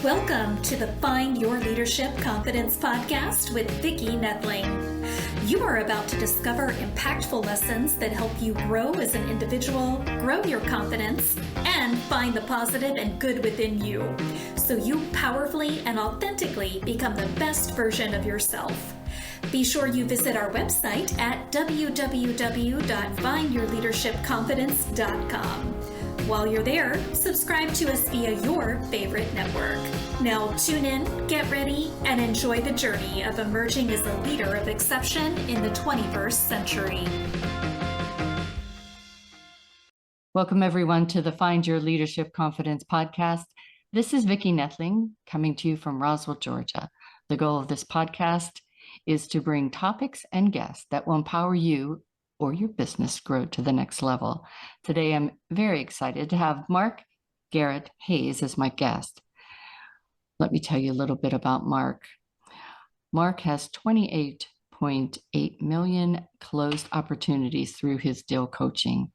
Welcome to the Find Your Leadership Confidence podcast with Vicki Nedling. You are about to discover impactful lessons that help you grow as an individual, grow your confidence, and find the positive and good within you, so you powerfully and authentically become the best version of yourself. Be sure you visit our website at www.findyourleadershipconfidence.com. While you're there, subscribe to us via your favorite network. Now tune in, get ready, and enjoy the journey of emerging as a leader of exception in the 21st century. Welcome everyone to the Find Your Leadership Confidence podcast. This is Vicki Nedling coming to you from Roswell, Georgia. The goal of this podcast is to bring topics and guests that will empower you or your business grow to the next level. Today, I'm very excited to have Mark Garrett Hayes as my guest. Let me tell you a little bit about Mark. Mark has 28.8 million closed opportunities through his deal coaching.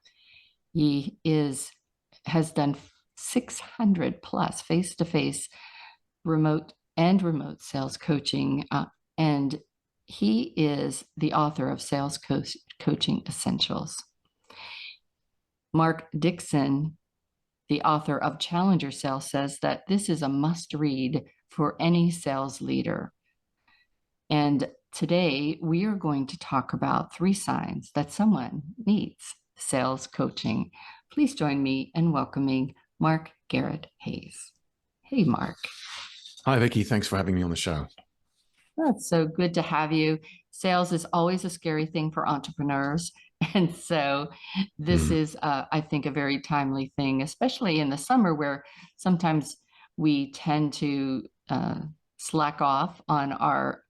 He has done 600 plus face-to-face remote sales coaching, and he is the author of Sales Coaching Essentials. Mark Dixon, the author of Challenger Sales, says that this is a must-read for any sales leader. And today we are going to talk about 3 signs that someone needs sales coaching. Please join me in welcoming Mark Garrett Hayes. Hey, Mark. Hi, Vicki. Thanks for having me on the show. That's so good to have you. Sales is always a scary thing for entrepreneurs. And so this is, I think, a very timely thing, especially in the summer where sometimes we tend to slack off on our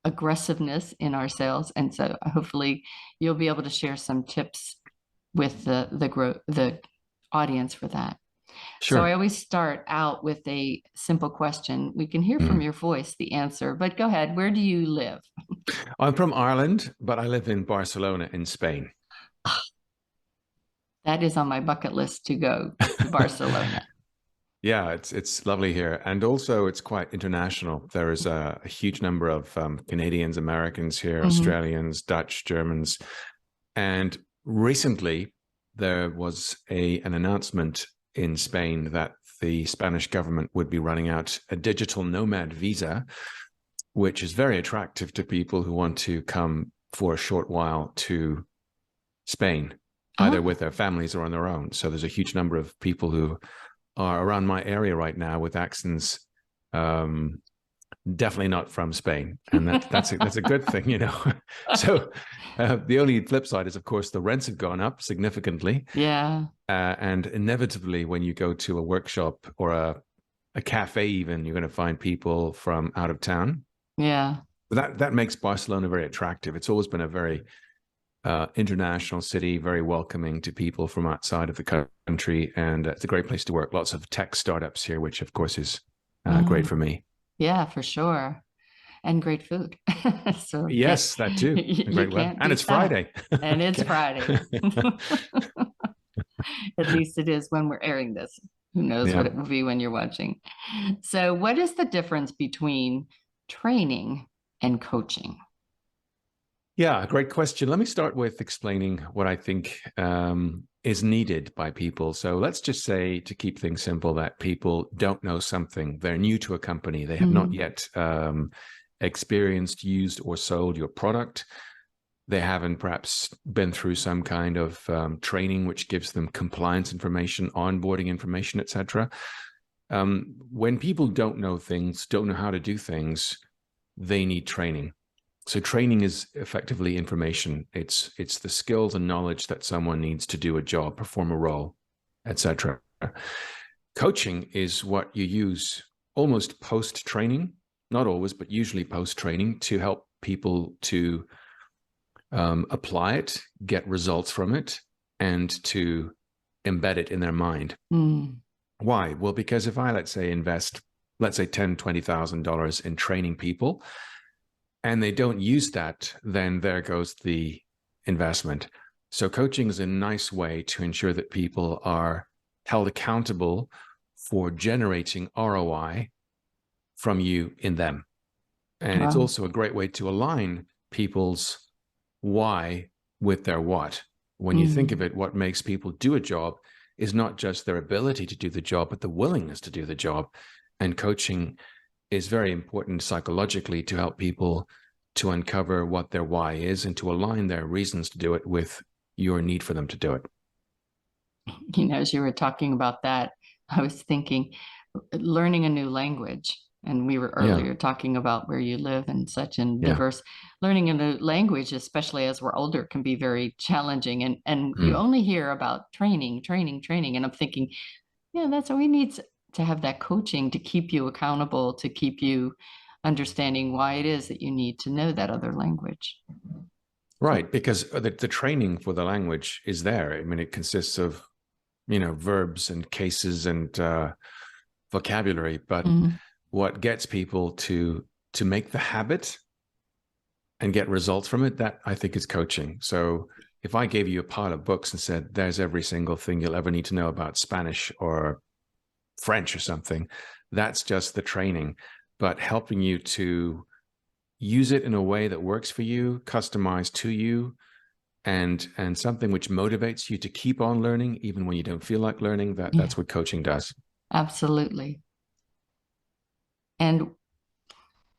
aggressiveness in our sales. And so hopefully you'll be able to share some tips with the audience for that. Sure. So I always start out with a simple question. We can hear from your voice the answer, but go ahead. Where do you live? I'm from Ireland, but I live in Barcelona in Spain. That is on my bucket list to go to Barcelona. Yeah, it's lovely here. And also it's quite international. There is a huge number of Canadians, Americans here, Australians, Dutch, Germans. And recently there was an announcement in Spain that the Spanish government would be running out a digital nomad visa, which is very attractive to people who want to come for a short while to Spain, either with their families or on their own. So there's a huge number of people who are around my area right now with accents, definitely not from Spain. And that's a good thing, you know. So the only flip side is, of course, the rents have gone up significantly. Yeah. And inevitably, when you go to a workshop or a cafe even, you're going to find people from out of town. Yeah. But that makes Barcelona very attractive. It's always been a very international city, very welcoming to people from outside of the country. And it's a great place to work. Lots of tech startups here, which, of course, is great for me. Yeah, for sure. And great food. So yes, that too. And great weather. And it's Friday. And it's Friday. At least it is when we're airing this. Who knows what it will be when you're watching. So what is the difference between training and coaching? Yeah, great question. Let me start with explaining what I think is needed by people. So let's just say, to keep things simple, that people don't know something. They're new to a company. They have not yet experienced, used, or sold your product. They haven't perhaps been through some kind of training which gives them compliance information, onboarding information, etc. When people don't know things, don't know how to do things, they need training. So training is effectively information. It's the skills and knowledge that someone needs to do a job, perform a role, etc. Coaching is what you use almost post-training, not always, but usually post-training, to help people to apply it, get results from it, and to embed it in their mind. Why? Well, because if I, let's say, invest, $10,000, $20,000 in training people, and they don't use that, then there goes the investment. So coaching is a nice way to ensure that people are held accountable for generating ROI from you in them. And it's also a great way to align people's why with their what. When you think of it, what makes people do a job is not just their ability to do the job, but the willingness to do the job. And coaching is very important psychologically to help people to uncover what their why is and to align their reasons to do it with your need for them to do it. You know, as you were talking about that, I was thinking learning a new language. And we were earlier talking about where you live and such, and diverse. Learning a new language, especially as we're older, can be very challenging. And you only hear about training. And I'm thinking, yeah, that's what we need to have, that coaching to keep you accountable, to keep you understanding why it is that you need to know that other language. Right, because the training for the language is there. I mean, it consists of, verbs and cases and vocabulary, but what gets people to make the habit and get results from it, that I think is coaching. So if I gave you a pile of books and said, there's every single thing you'll ever need to know about Spanish or French or something, that's just the training. But helping you to use it in a way that works for you, customized to you, and something which motivates you to keep on learning, even when you don't feel like learning, that's what coaching does. Absolutely. And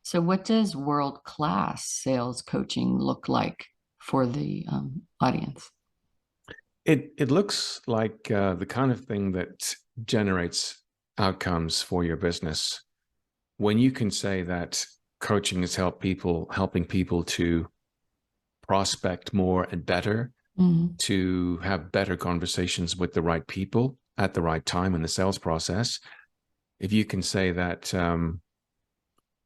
so what does world-class sales coaching look like for the audience? It looks like the kind of thing that generates outcomes for your business. When you can say that coaching is helping people to prospect more and better, to have better conversations with the right people at the right time in the sales process. If you can say that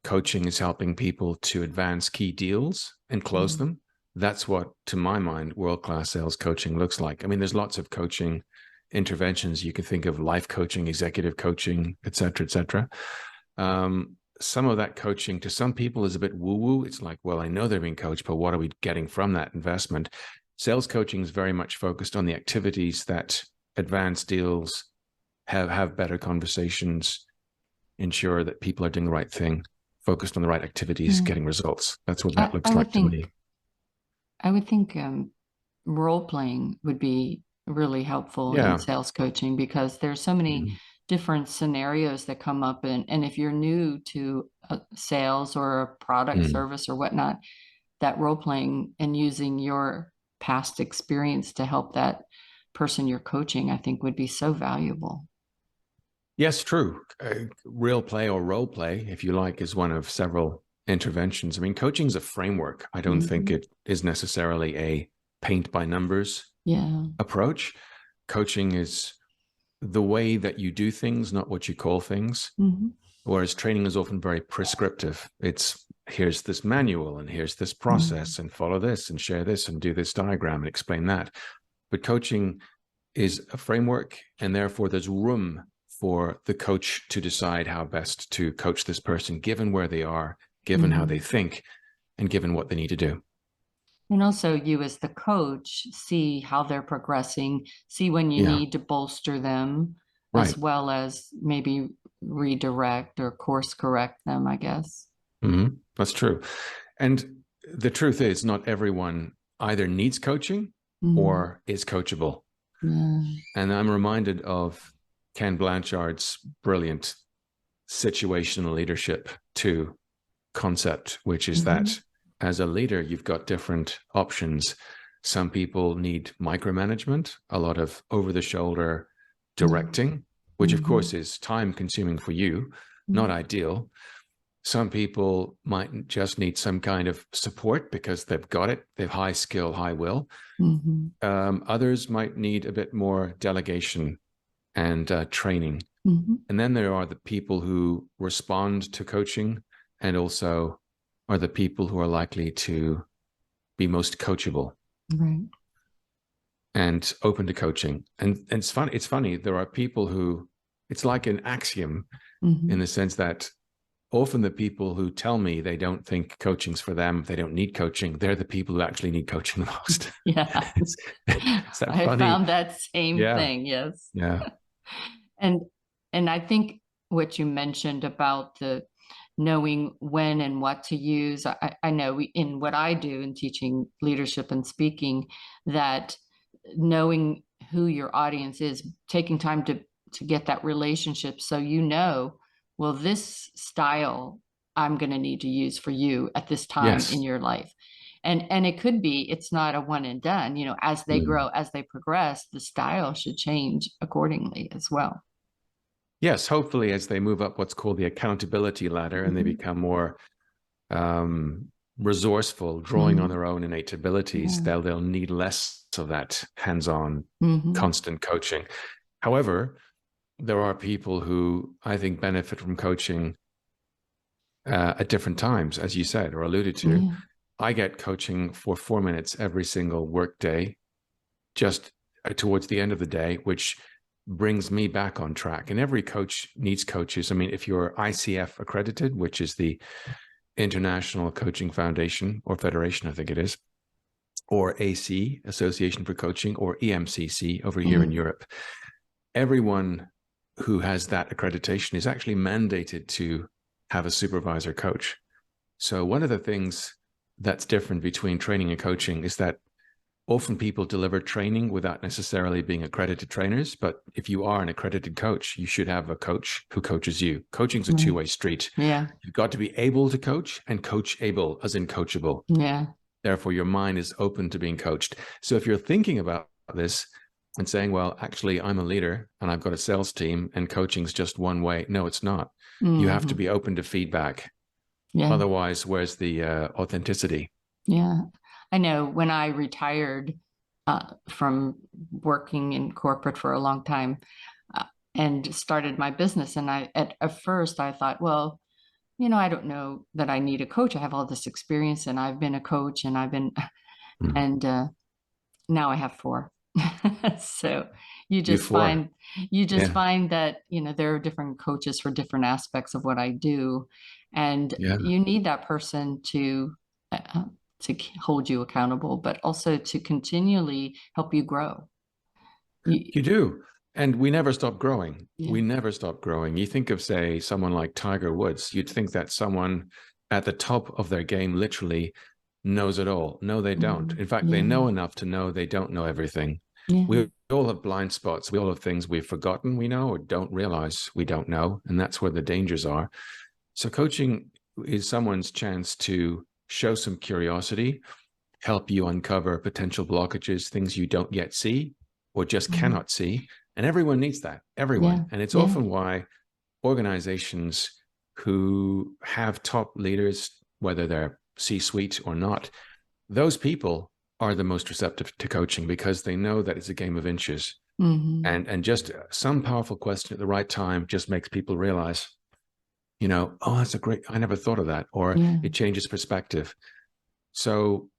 coaching is helping people to advance key deals and close them, that's what, to my mind, world-class sales coaching looks like. I mean, there's lots of coaching interventions. You can think of life coaching, executive coaching, et cetera, et cetera. Some of that coaching to some people is a bit woo-woo. It's like, well, I know they're being coached, but what are we getting from that investment? Sales coaching is very much focused on the activities that advance deals, have better conversations, ensure that people are doing the right thing, focused on the right activities, getting results. That's what that looks like to me. I would think role-playing would be really helpful in sales coaching, because there's so many different scenarios that come up. And if you're new to sales or a product service or whatnot, that role-playing and using your past experience to help that person you're coaching, I think would be so valuable. Yes, true. Real play or role play, if you like, is one of several interventions. I mean, coaching is a framework. I don't think it is necessarily a paint by numbers approach. Coaching is the way that you do things, not what you call things. Whereas training is often very prescriptive. It's, here's this manual and here's this process and follow this and share this and do this diagram and explain that. But coaching is a framework, and therefore there's room for the coach to decide how best to coach this person, given where they are, given how they think, and given what they need to do. And also you as the coach, see how they're progressing, see when you need to bolster them, as well as maybe redirect or course correct them, I guess. That's true. And the truth is, not everyone either needs coaching or is coachable. And I'm reminded of Ken Blanchard's brilliant situational leadership 2 concept, which is that as a leader, you've got different options. Some people need micromanagement, a lot of over-the-shoulder directing, which of course is time consuming for you, not ideal. Some people might just need some kind of support because they've got it. They've high skill, high will. Others might need a bit more delegation and training. And then there are the people who respond to coaching, and also are the people who are likely to be most coachable and open to coaching. And it's funny, there are people who, it's like an axiom in the sense that often the people who tell me they don't think coaching's for them, they don't need coaching, they're the people who actually need coaching the most. Is that I funny? found that same thing. Yes. Yeah. And I think what you mentioned about the knowing when and what to use. I know in what I do in teaching leadership and speaking, that knowing who your audience is, taking time to get that relationship, so well, this style I'm going to need to use for you at this time in your life. And it could be, it's not a one and done, as they grow, as they progress, the style should change accordingly as well. Yes, hopefully as they move up what's called the accountability ladder and they become more resourceful, drawing on their own innate abilities, they'll need less of that hands-on constant coaching. However, there are people who I think benefit from coaching at different times, as you said or alluded to. I get coaching for 4 minutes every single work day, just towards the end of the day, which brings me back on track. And every coach needs coaches. I mean, if you're ICF accredited, which is the International Coaching Foundation or Federation, I think it is, or AC, Association for Coaching, or EMCC over here in Europe, everyone who has that accreditation is actually mandated to have a supervisor coach. So one of the things that's different between training and coaching is that often people deliver training without necessarily being accredited trainers. But if you are an accredited coach, you should have a coach who coaches you. Coaching's a two-way street. Yeah. You've got to be able to coach and coach able, as in coachable. Yeah. Therefore, your mind is open to being coached. So if you're thinking about this and saying, well, actually, I'm a leader and I've got a sales team and coaching's just one way. No, it's not. You have to be open to feedback. Yeah. Otherwise, where's the authenticity? Yeah. I know when I retired from working in corporate for a long time and started my business, and at first I thought, well, I don't know that I need a coach. I have all this experience and I've been a coach and and now I have 4. So you just find that, there are different coaches for different aspects of what I do. And you need that person to hold you accountable, but also to continually help you grow. You do. And we never stop growing. Yeah. We never stop growing. You think of, say, someone like Tiger Woods, you'd think that someone at the top of their game literally knows it all. No, they don't. In fact, they know enough to know they don't know everything. Yeah. We all have blind spots. We all have things we've forgotten we know or don't realize we don't know. And that's where the dangers are. So coaching is someone's chance to show some curiosity, help you uncover potential blockages, things you don't yet see or just cannot see. And everyone needs that, everyone. Yeah. And it's often why organizations who have top leaders, whether they're C-suite or not, those people are the most receptive to coaching because they know that it's a game of inches. And just some powerful question at the right time just makes people realize, oh, that's I never thought of that, or it changes perspective. So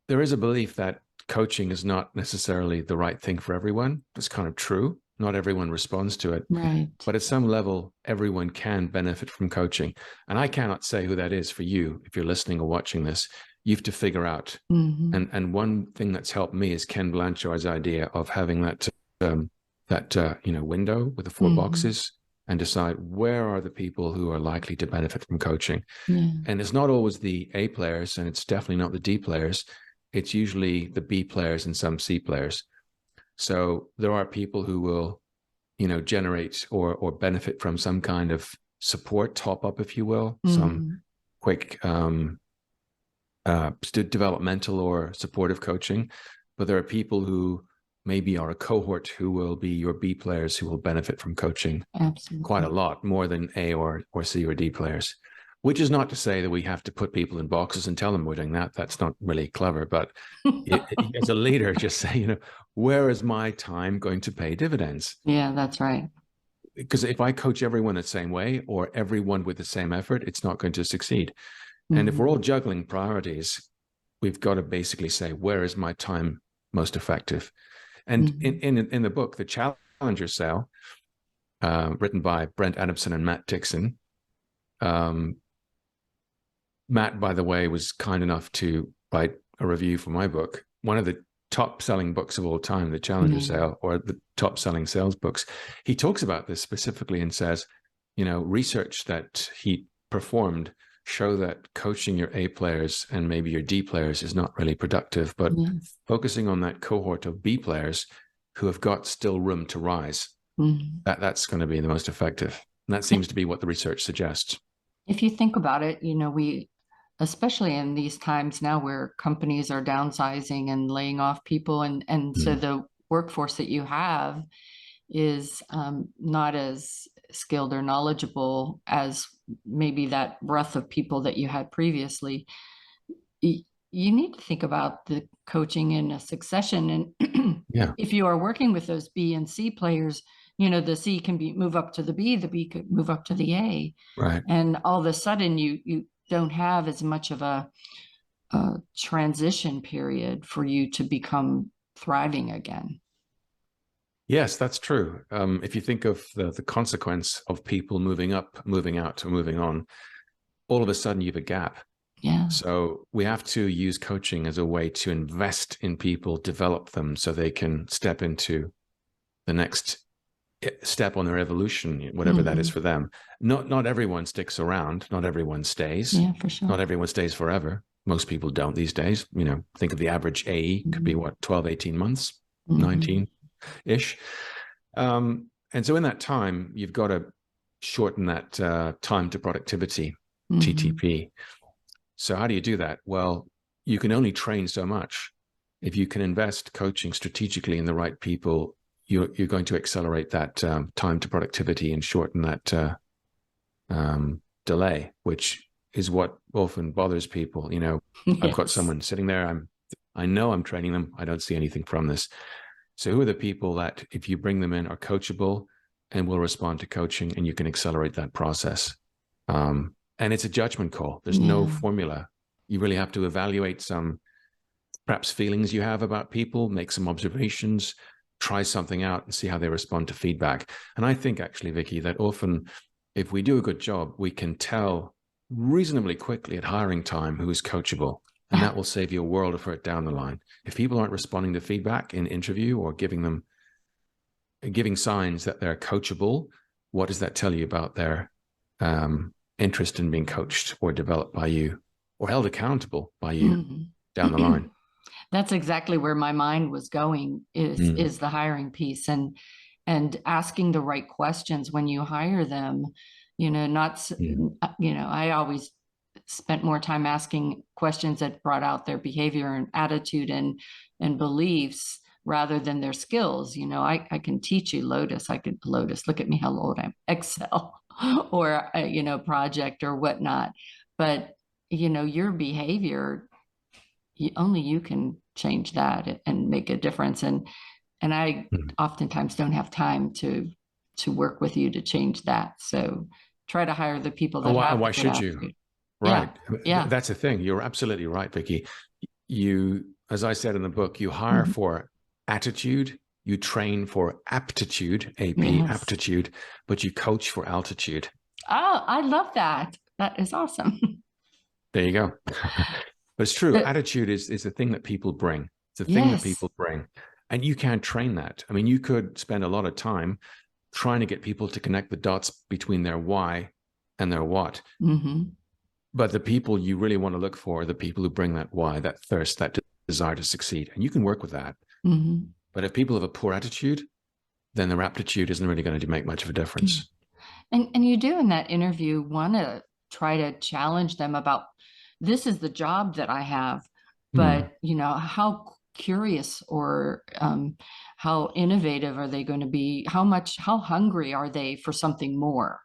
there is a belief that coaching is not necessarily the right thing for everyone. It's kind of true. Not everyone responds to it. Right. But at some level, everyone can benefit from coaching. And I cannot say who that is for you. If you're listening or watching this, you have to figure out. And one thing that's helped me is Ken Blanchard's idea of having that window with the 4 boxes and decide where are the people who are likely to benefit from coaching. And it's not always the A players, and it's definitely not the D players. It's usually the B players and some C players. So there are people who will, generate or benefit from some kind of support, top up, if you will, some quick developmental or supportive coaching. But there are people who maybe are a cohort who will be your B players who will benefit from coaching. Absolutely. Quite a lot more than A or C or D players. Which is not to say that we have to put people in boxes and tell them we're doing that. That's not really clever. But as a leader, just say, where is my time going to pay dividends? Yeah, that's right. Because if I coach everyone the same way or everyone with the same effort, it's not going to succeed. And if we're all juggling priorities, we've got to basically say, where is my time most effective? And in the book, The Challenger Sale, written by Brent Adamson and Matt Dixon, Matt, by the way, was kind enough to write a review for my book, one of the top selling books of all time, The Challenger Sale, or the top selling sales books. He talks about this specifically and says, research that he performed show that coaching your A players and maybe your D players is not really productive, but Yes. focusing on that cohort of B players who have got still room to rise, that's going to be the most effective. And that seems to be what the research suggests. If you think about it, we, especially in these times now where companies are downsizing and laying off people, and so the workforce that you have is not as skilled or knowledgeable as maybe that breadth of people that you had previously. You need to think about the coaching in a succession. And if you are working with those B and C players, the C can move up to the B could move up to the A. Right. And all of a sudden you don't have as much of a transition period for you to become thriving again. Yes, that's true. If you think of the consequence of people moving up, moving out, or moving on, all of a sudden you have a gap. Yeah. So we have to use coaching as a way to invest in people, develop them so they can step into the next step on their evolution, whatever that is for them. Not everyone sticks around. Not everyone stays. Yeah, for sure. Not everyone stays forever. Most people don't these days. Think of the average AE could be 12, 18 months, 19-ish. And so in that time, you've got to shorten that time to productivity, TTP. So how do you do that? Well, you can only train so much. If you can invest coaching strategically in the right people, you're going to accelerate that time to productivity and shorten that delay, which is what often bothers people. I've got someone sitting there. I know I'm training them. I don't see anything from this. So who are the people that, if you bring them in, are coachable and will respond to coaching, and you can accelerate that process? And it's a judgment call. There's no formula. You really have to evaluate some perhaps feelings you have about people, make some observations, try something out and see how they respond to feedback. And I think actually, Vicki, that often if we do a good job, we can tell reasonably quickly at hiring time who is coachable. And that will save you a world of hurt down the line. If people aren't responding to feedback in interview or giving signs that they're coachable, what does that tell you about their interest in being coached or developed by you or held accountable by you down the line? That's exactly where my mind was going, is the hiring piece and asking the right questions when you hire them. I always spent more time asking questions that brought out their behavior and attitude and beliefs rather than their skills. I can teach you Lotus. Look at me, how old I am, Excel or, project or whatnot. But, your behavior, only you can change that and make a difference. And I oftentimes don't have time to work with you to change that. So try to hire the people that have. Why should you? Attitude. Right. Yeah. That's the thing. You're absolutely right, Vicki. You, as I said in the book, you hire for attitude, you train for aptitude, aptitude, but you coach for altitude. Oh, I love that. That is awesome. There you go. But it's true. Attitude is the thing that people bring. It's the thing that people bring. And you can't train that. I mean, you could spend a lot of time trying to get people to connect the dots between their why and their what. But the people you really want to look for are the people who bring that why, that thirst, that desire to succeed. And you can work with that. But if people have a poor attitude, then their aptitude isn't really going to make much of a difference. And you do in that interview want to try to challenge them about, this is the job that I have, but how curious or how innovative are they going to be? How hungry are they for something more?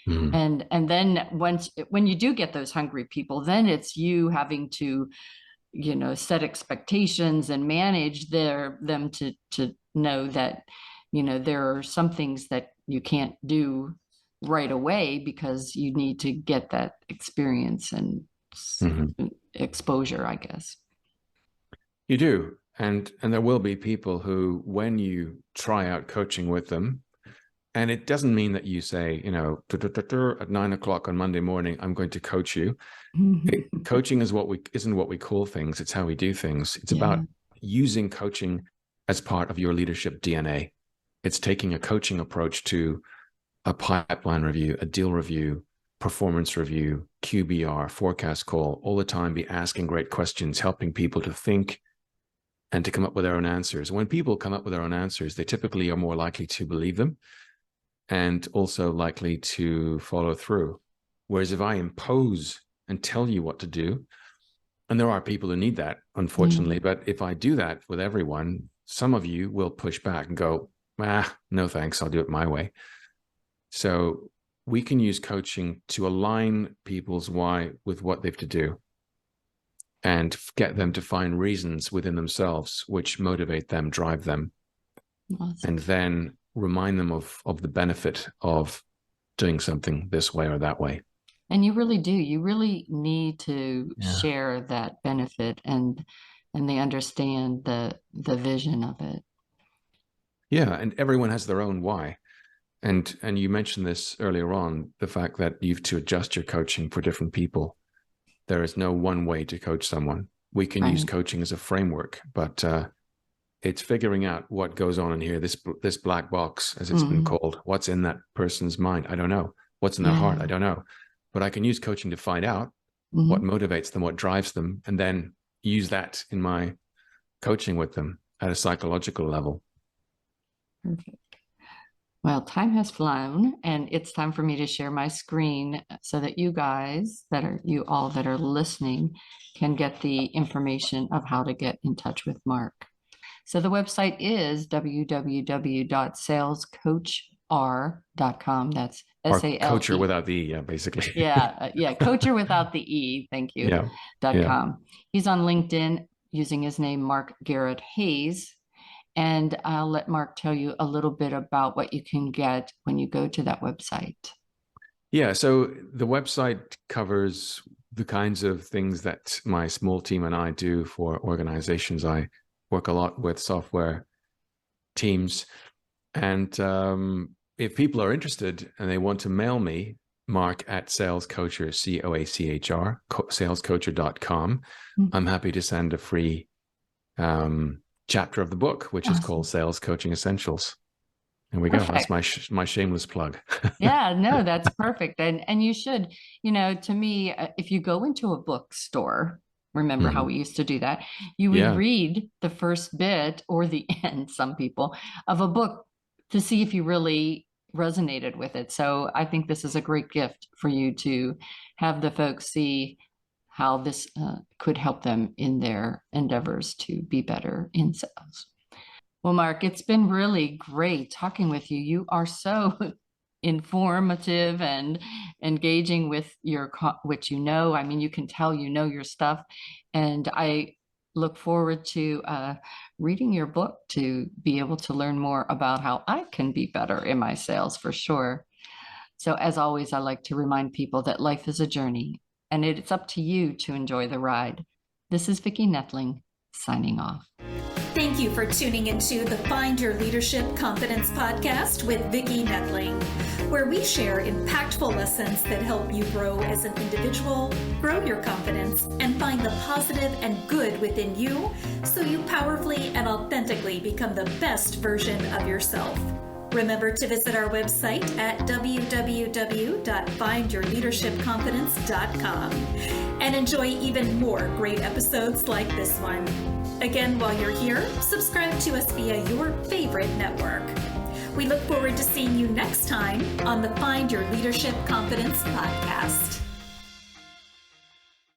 And then when you do get those hungry people, then it's you having to, set expectations and manage them to know that, there are some things that you can't do right away because you need to get that experience and exposure, I guess. You do. And there will be people who, when you try out coaching with them, and it doesn't mean that you say, at 9 o'clock on Monday morning, I'm going to coach you. Coaching isn't what we call things. It's how we do things. It's about using coaching as part of your leadership DNA. It's taking a coaching approach to a pipeline review, a deal review, performance review, QBR, forecast call, all the time be asking great questions, helping people to think and to come up with their own answers. When people come up with their own answers, they typically are more likely to believe them and also likely to follow through. Whereas if I impose and tell you what to do, and there are people who need that, unfortunately, but if I do that with everyone, some of you will push back and go, no thanks, I'll do it my way. So we can use coaching to align people's why with what they have to do and get them to find reasons within themselves which motivate them, drive them, and then remind them of the benefit of doing something this way or that way. And you really do. You really need to share that benefit, and they understand the vision of it. Yeah, and everyone has their own why. And you mentioned this earlier on, the fact that you have to adjust your coaching for different people. There is no one way to coach someone. We can use coaching as a framework, but it's figuring out what goes on in here, this black box, as it's been called. What's in that person's mind? I don't know. What's in their heart? I don't know. But I can use coaching to find out what motivates them, what drives them, and then use that in my coaching with them at a psychological level. Perfect. Well, time has flown, and it's time for me to share my screen so that you guys, you all that are listening, can get the information of how to get in touch with Mark. So the website is www.salescoachr.com. That's SALE. Coacher without the E, basically. Coacher without the E. Thank you. .com. He's on LinkedIn using his name, Mark Garrett Hayes. And I'll let Mark tell you a little bit about what you can get when you go to that website. Yeah, so the website covers the kinds of things that my small team and I do for organizations. I work a lot with software teams. And if people are interested and they want to mail me, Mark at salescoacher, COACHR, salescoacher.com, I'm happy to send a free chapter of the book, which is called Sales Coaching Essentials. And we go. That's my shameless plug. Yeah, no, that's perfect. And you should, to me, if you go into a bookstore, remember how we used to do that, you would read the first bit or the end, some people, of a book to see if you really resonated with it. So I think this is a great gift for you to have the folks see how this could help them in their endeavors to be better in sales. Well, Mark, it's been really great talking with you. You are so informative and engaging with what you know. I mean, you can tell you know your stuff. And I look forward to reading your book to be able to learn more about how I can be better in my sales for sure. So as always, I like to remind people that life is a journey, and it's up to you to enjoy the ride. This is Vicki Nettling, signing off. Thank you for tuning into the Find Your Leadership Confidence podcast with Vicki Nettling, where we share impactful lessons that help you grow as an individual, grow your confidence, and find the positive and good within you so you powerfully and authentically become the best version of yourself. Remember to visit our website at www.findyourleadershipconfidence.com and enjoy even more great episodes like this one. Again, while you're here, subscribe to us via your favorite network. We look forward to seeing you next time on the Find Your Leadership Confidence podcast.